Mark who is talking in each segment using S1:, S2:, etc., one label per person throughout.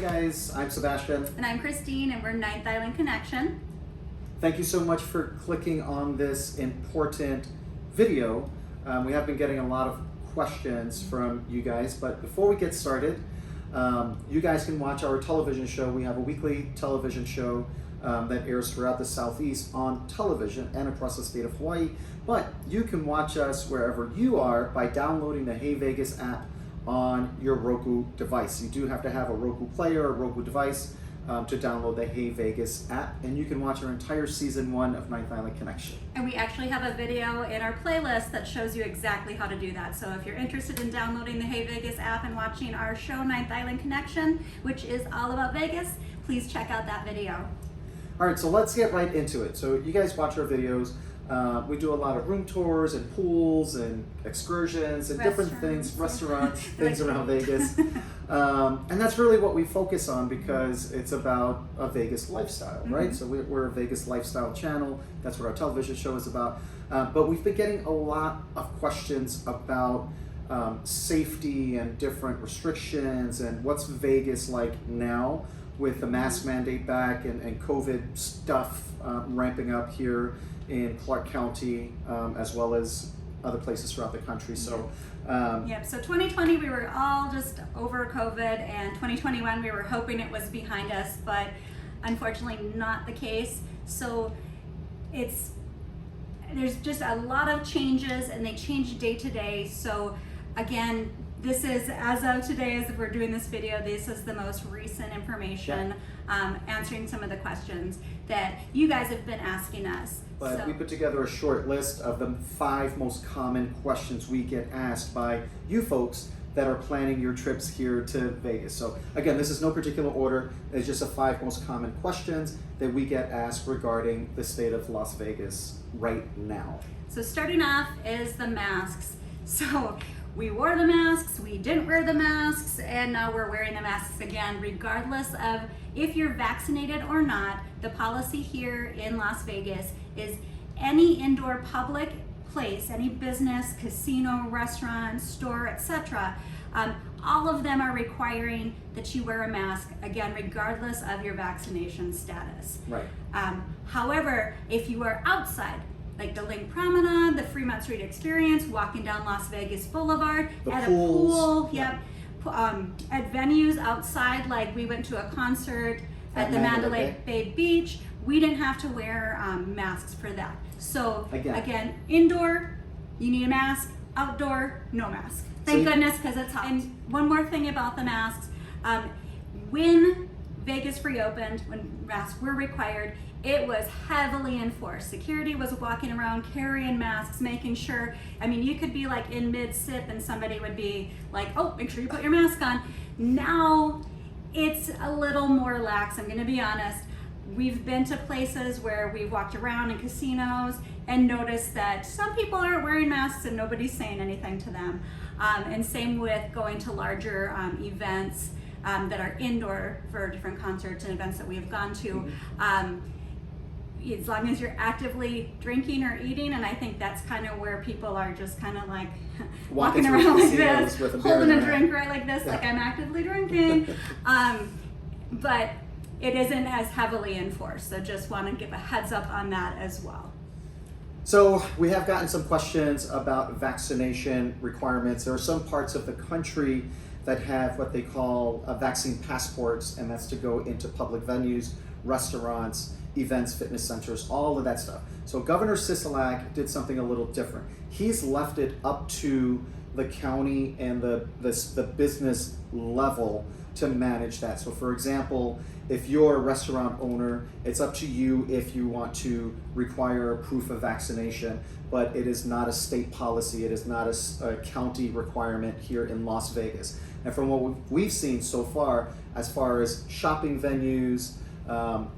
S1: Hey guys, I'm Sebastian.
S2: And I'm Christine, and we're Ninth Island Connection.
S1: Thank you so much for clicking on this important video. We have been getting a lot of questions from you guys, but before we get started, you guys can watch our television show. We have a weekly television show that airs throughout the Southeast on television and across the state of Hawaii, but you can watch us wherever you are by downloading the Hey Vegas app on your Roku device. You do have to have a Roku player or Roku device to download the Hey Vegas app, and you can watch our entire season 1 of Ninth Island Connection.
S2: And we actually have a video in our playlist that shows you exactly how to do that. So if you're interested in downloading the Hey Vegas app and watching our show Ninth Island Connection, which is all about Vegas, please check out that video.
S1: All right, so let's get right into it. So you guys watch our videos. We do a lot of room tours and pools and excursions and different things, restaurants, things around Vegas. And that's really what we focus on because it's about a Vegas lifestyle, right? So we're a Vegas lifestyle channel. That's what our television show is about. But we've been getting a lot of questions about safety and different restrictions and what's Vegas like now with the mask mandate back and COVID stuff ramping up here in Clark County, as well as other places throughout the country. So,
S2: so 2020 we were all just over COVID, and 2021 we were hoping it was behind us, but unfortunately not the case. So there's just a lot of changes, and they change day to day. So again, this is, as of today, as we're doing this video, this is the most recent information, answering some of the questions that you guys have been asking us.
S1: But we put together a short list of the 5 most common questions we get asked by you folks that are planning your trips here to Vegas. So again, this is no particular order. It's just the 5 most common questions that we get asked regarding the state of Las Vegas right now.
S2: So starting off is the masks. So we wore the masks, we didn't wear the masks, and now we're wearing the masks again, regardless of if you're vaccinated or not. The policy here in Las Vegas is any indoor public place, any business, casino, restaurant, store, etc., all of them are requiring that you wear a mask, again, regardless of your vaccination status.
S1: Right.
S2: However, if you are outside, like the Link Promenade, the Fremont Street Experience, walking down Las Vegas Boulevard,
S1: at
S2: a pool, at venues outside, like we went to a concert at the Mandalay Bay Beach, we didn't have to wear masks for that. So again, indoor, you need a mask, outdoor, no mask. Thank goodness, because it's hot. And one more thing about the masks, when Vegas reopened, when masks were required, it was heavily enforced. Security was walking around carrying masks, making sure, I mean, you could be like in mid-sip and somebody would be like, oh, make sure you put your mask on. Now it's a little more lax, I'm gonna be honest. We've been to places where we've walked around in casinos and noticed that some people aren't wearing masks and nobody's saying anything to them. And same with going to larger events that are indoor for different concerts and events that we have gone to. As long as you're actively drinking or eating, and I think that's kind of where people are just kind of like walking around like this, holding a drink right like this, like I'm actively drinking. But it isn't as heavily enforced, so just want to give a heads up on that as well.
S1: So we have gotten some questions about vaccination requirements. There are some parts of the country that have what they call vaccine passports, and that's to go into public venues, restaurants, events, fitness centers, all of that stuff. So Governor Sisolak did something a little different. He's left it up to the county and the business level to manage that. So for example, if you're a restaurant owner, it's up to you if you want to require proof of vaccination, but it is not a state policy. It is not a county requirement here in Las Vegas. And from what we've seen so far as shopping venues,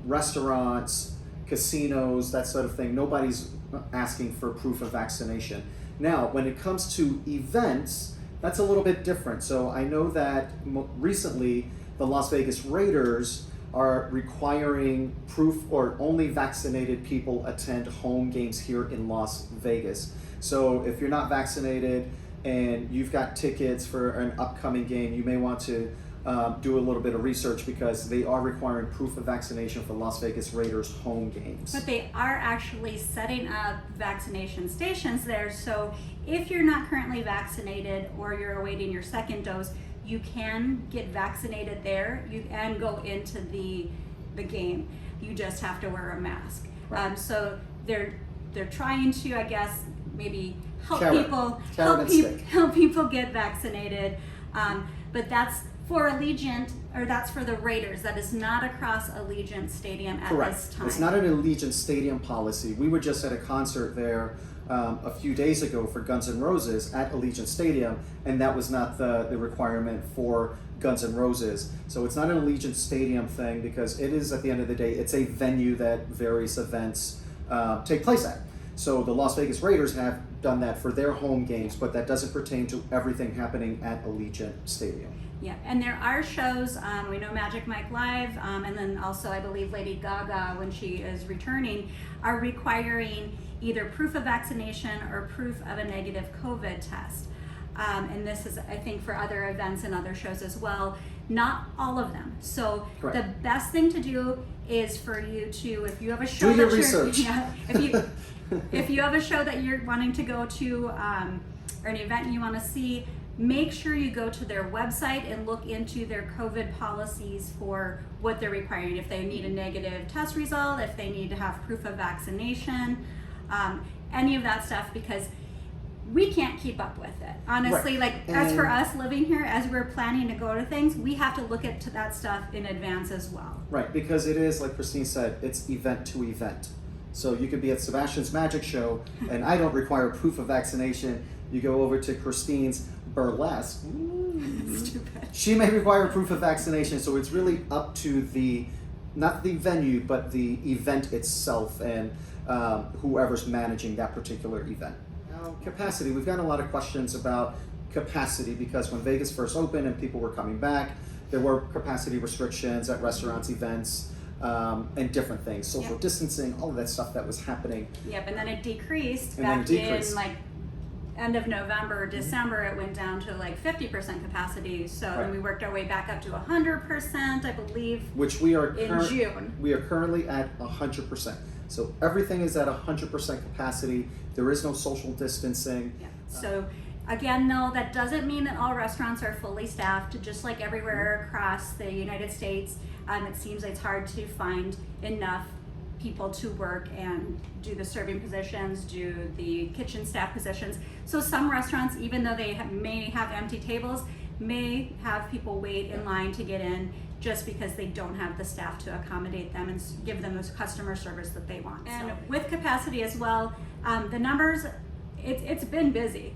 S1: restaurants, casinos, that sort of thing, nobody's asking for proof of vaccination. Now, when it comes to events, that's a little bit different. So I know that recently the Las Vegas Raiders are requiring proof or only vaccinated people attend home games here in Las Vegas. So if you're not vaccinated and you've got tickets for an upcoming game, you may want to do a little bit of research because they are requiring proof of vaccination for Las Vegas Raiders home games.
S2: But they are actually setting up vaccination stations there. So if you're not currently vaccinated or you're awaiting your second dose, you can get vaccinated there and go into the game. You just have to wear a mask.
S1: Right.
S2: So they're trying to, I guess, maybe help people get vaccinated. But that's for Allegiant, or that's for the Raiders. That is not across Allegiant Stadium at this time.
S1: It's not an Allegiant Stadium policy. We were just at a concert there a few days ago for Guns N' Roses at Allegiant Stadium, and that was not the requirement for Guns N' Roses. So it's not an Allegiant Stadium thing because it is, at the end of the day, it's a venue that various events take place at. So the Las Vegas Raiders have done that for their home games, but that doesn't pertain to everything happening at Allegiant Stadium.
S2: Yeah, and there are shows, we know Magic Mike Live, and then also I believe Lady Gaga, when she is returning, are requiring either proof of vaccination or proof of a negative COVID test. And this is, I think, for other events and other shows as well. Not all of them. So
S1: Correct.
S2: The best thing to do is for you to, if you have a show
S1: do your
S2: that
S1: research.
S2: if you have a show that you're wanting to go to, or an event you want to see, make sure you go to their website and look into their COVID policies for what they're requiring. If they need a negative test result, if they need to have proof of vaccination, any of that stuff, because we can't keep up with it. Honestly,
S1: Right.
S2: As for us living here, as we're planning to go to things, we have to look at that stuff in advance as well.
S1: Right, because it is, like Christine said, it's event to event. So you could be at Sebastian's Magic Show, and I don't require proof of vaccination. You go over to Christine's Burlesque.
S2: Stupid.
S1: She may require proof of vaccination, so it's really up to not the venue, but the event itself and whoever's managing that particular event. Now, capacity. We've gotten a lot of questions about capacity because when Vegas first opened and people were coming back, there were capacity restrictions at restaurants, events, and different things. Social distancing, all of that stuff that was happening.
S2: Yep, and then it decreased
S1: And
S2: back
S1: then it decreased.
S2: in end of November, December, it went down to 50% capacity. So
S1: Right.
S2: then we worked our way back up to 100%, I believe,
S1: Which we are
S2: in June.
S1: We are currently at 100%. So everything is at 100% capacity. There is no social distancing.
S2: Yeah. So again, though, that doesn't mean that all restaurants are fully staffed. Just like everywhere across the United States, it seems it's hard to find enough people to work and do the serving positions, do the kitchen staff positions. So some restaurants, even though they may have empty tables, may have people wait in line to get in just because they don't have the staff to accommodate them and give them the customer service that they want. And with capacity as well, the numbers, it's been busy.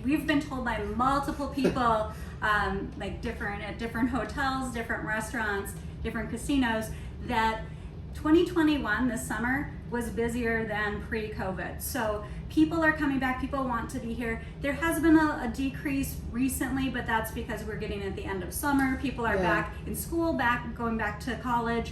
S2: We've been told by multiple people, at different hotels, different restaurants, different casinos, that 2021 this summer was busier than pre-COVID. So people are coming back, people want to be here. There has been a decrease recently, but that's because we're getting at the end of summer. People are back in school, going back to college,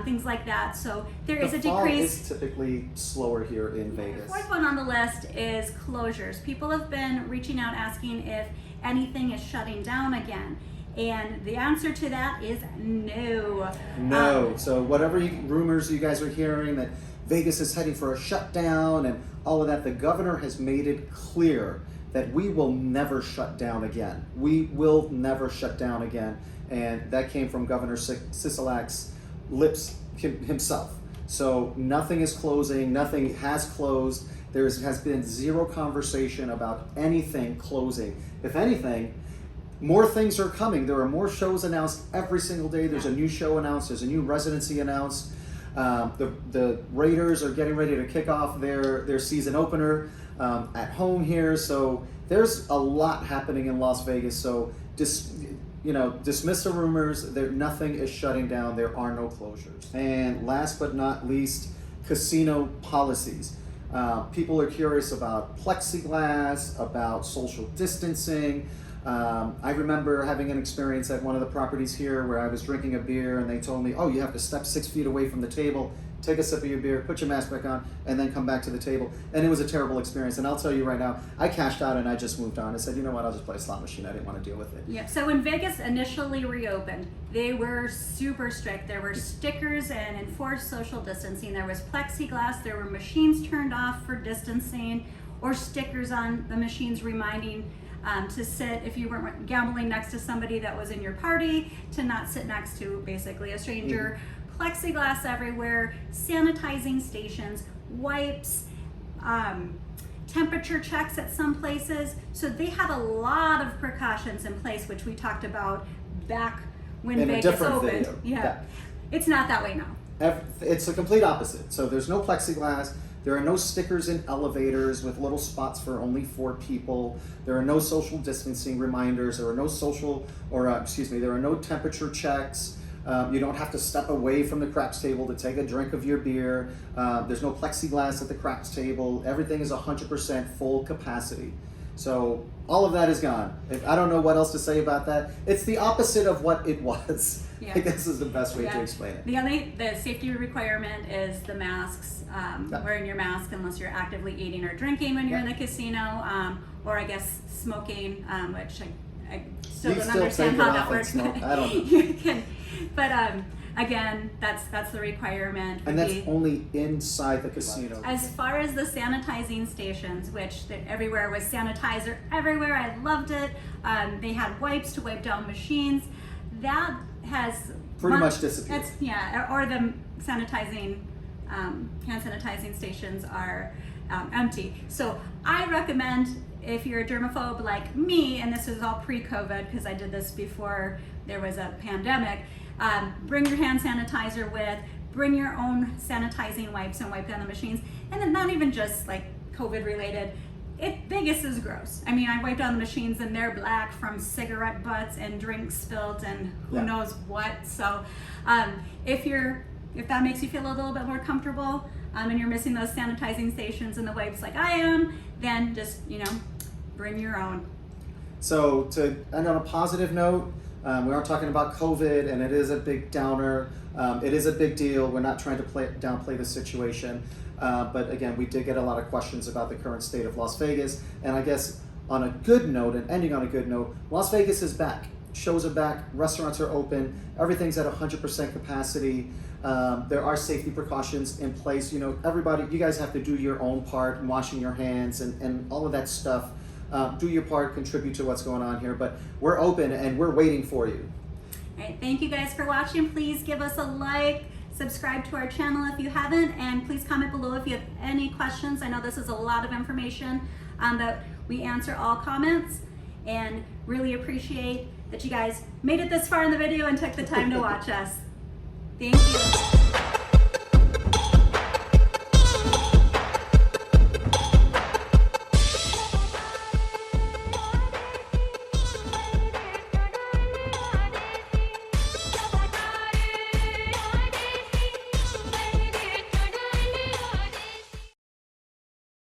S2: things like that. So there is a
S1: The fall
S2: decrease.
S1: is typically slower here in Vegas.
S2: The fourth one on the list is closures. People have been reaching out asking if anything is shutting down again. And the answer to that is no.
S1: No. So whatever rumors you guys are hearing that Vegas is heading for a shutdown and all of that, the governor has made it clear that we will never shut down again. We will never shut down again. And that came from Governor Sisolak's lips himself. So nothing is closing, nothing has closed. There has been zero conversation about anything closing. If anything, more things are coming. There are more shows announced every single day. There's a new show announced. There's a new residency announced. The Raiders are getting ready to kick off their season opener at home here. So there's a lot happening in Las Vegas. So dismiss the rumors. Nothing is shutting down. There are no closures. And last but not least, casino policies. People are curious about plexiglass, about social distancing. I remember having an experience at one of the properties here where I was drinking a beer and they told me, oh, you have to step 6 feet away from the table. take a sip of your beer, put your mask back on, and then come back to the table. And it was a terrible experience. And I'll tell you right now, I cashed out and I just moved on. I said, you know what, I'll just play a slot machine. I didn't want to deal with it.
S2: Yeah, so when Vegas initially reopened, they were super strict. There were stickers and enforced social distancing. There was plexiglass. There were machines turned off for distancing, or stickers on the machines reminding to sit, if you weren't gambling next to somebody that was in your party, to not sit next to basically a stranger. Plexiglass everywhere, sanitizing stations, wipes, temperature checks at some places. So they had a lot of precautions in place, which we talked about back when
S1: In a
S2: Vegas
S1: different
S2: opened.
S1: video. Yeah.
S2: It's not that way now.
S1: It's the complete opposite. So there's no plexiglass. There are no stickers in elevators with little spots for only 4 people. There are no social distancing reminders. There are no there are no temperature checks. You don't have to step away from the craps table to take a drink of your beer. There's no plexiglass at the craps table. Everything is 100% full capacity. So all of that is gone. I don't know what else to say about that. It's the opposite of what it was.
S2: Yeah.
S1: I guess is the best way to explain it.
S2: The safety requirement is the masks. Wearing your mask unless you're actively eating or drinking when you're in the casino, or I guess smoking, which I still don't understand how that works.
S1: I don't know.
S2: You can, but again, that's the requirement.
S1: And that's only inside the casino.
S2: As far as the sanitizing stations, which everywhere was sanitizer everywhere, I loved it. They had wipes to wipe down machines. That has
S1: pretty much disappeared.
S2: Or the sanitizing, hand sanitizing stations are empty. So I recommend, if you're a germaphobe like me, and this is all pre-COVID because I did this before there was a pandemic, bring your hand sanitizer with, bring your own sanitizing wipes and wipe down the machines. And then not even just like COVID related, Vegas is gross. I mean, I wiped down the machines and they're black from cigarette butts and drinks spilled and who knows what. So if that makes you feel a little bit more comfortable, and you're missing those sanitizing stations and the wipes like I am, then just, bring your own.
S1: So to end on a positive note, we are talking about COVID, and it is a big downer. It is a big deal. We're not trying to downplay the situation. But again, we did get a lot of questions about the current state of Las Vegas. And I guess on a good note, and ending on a good note, Las Vegas is back. Shows are back. Restaurants are open. Everything's at 100% capacity. There are safety precautions in place. Everybody, you guys have to do your own part in washing your hands and all of that stuff. Do your part, contribute to what's going on here. But we're open and we're waiting for you.
S2: All right, thank you guys for watching. Please give us a like, subscribe to our channel if you haven't, and please comment below if you have any questions. I know this is a lot of information, but we answer all comments, and really appreciate that you guys made it this far in the video and took the time to watch us. Thank you.